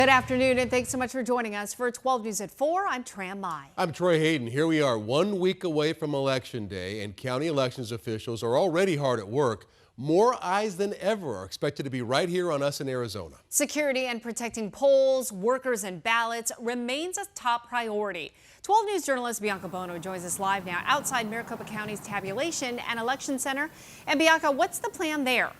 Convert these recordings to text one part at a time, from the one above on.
Good afternoon, and thanks so much for joining us for 12 News at 4. I'm Tram Mai. I'm Troy Hayden. Here we are 1 week away from Election Day, and county elections officials are already hard at work. More eyes than ever are expected to be right here on us in Arizona. Security and protecting polls, workers, and ballots remains a top priority. 12 News journalist Bianca Bono joins us live now outside Maricopa County's Tabulation and Election Center. And Bianca, what's the plan there?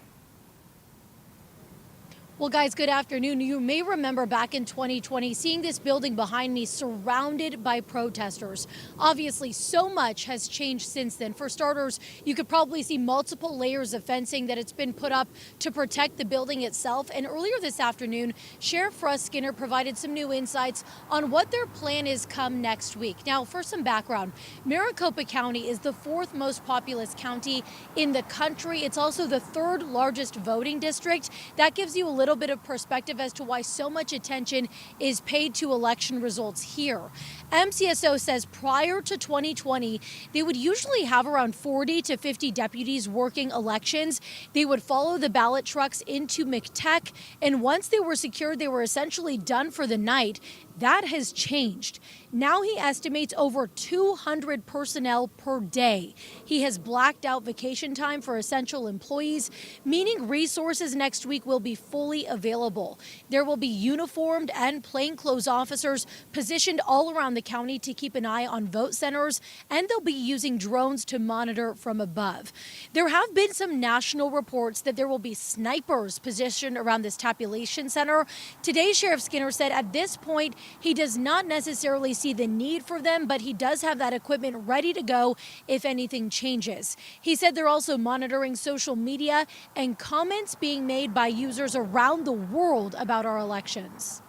Well, guys, good afternoon. You may remember back in 2020 seeing this building behind me surrounded by protesters. Obviously, so much has changed since then. For starters, you could probably see multiple layers of fencing that it's been put up to protect the building itself. And earlier this afternoon, Sheriff Russ Skinner provided some new insights on what their plan is come next week. Now, for some background, Maricopa County is the 4th most populous county in the country. It's also the 3rd largest voting district. That gives you a little bit of perspective as to why so much attention is paid to election results here. MCSO says prior to 2020, they would usually have around 40 to 50 deputies working elections. They would follow the ballot trucks into McTech, and once they were secured, they were essentially done for the night. That has changed. Now he estimates over 200 personnel per day. He has blacked out vacation time for essential employees, meaning resources next week will be fully available. There will be uniformed and plainclothes officers positioned all around the county to keep an eye on vote centers, and they'll be using drones to monitor from above. There have been some national reports that there will be snipers positioned around this tabulation center. Today, Sheriff Skinner said at this point, he does not necessarily see the need for them, but he does have that equipment ready to go if anything changes. He said they're also monitoring social media and comments being made by users around the world about our elections.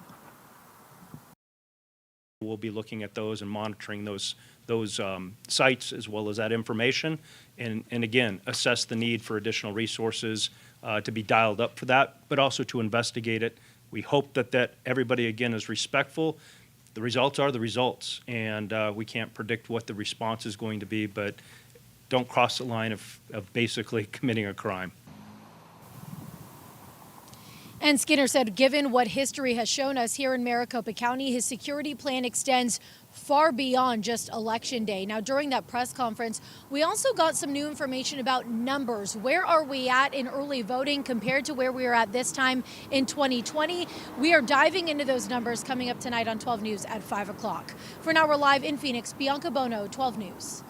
We'll be looking at those and monitoring those sites as well as that information, and again, assess the need for additional resources to be dialed up for that, but also to investigate it. We hope that everybody, again, is respectful. The results are the results, and we can't predict what the response is going to be, but don't cross the line of basically committing a crime. And Skinner said, given what history has shown us here in Maricopa County, his security plan extends far beyond just Election Day. Now, during that press conference, we also got some new information about numbers. Where are we at in early voting compared to where we were at this time in 2020? We are diving into those numbers coming up tonight on 12 News at 5 o'clock. For now, we're live in Phoenix. Bianca Bono, 12 News.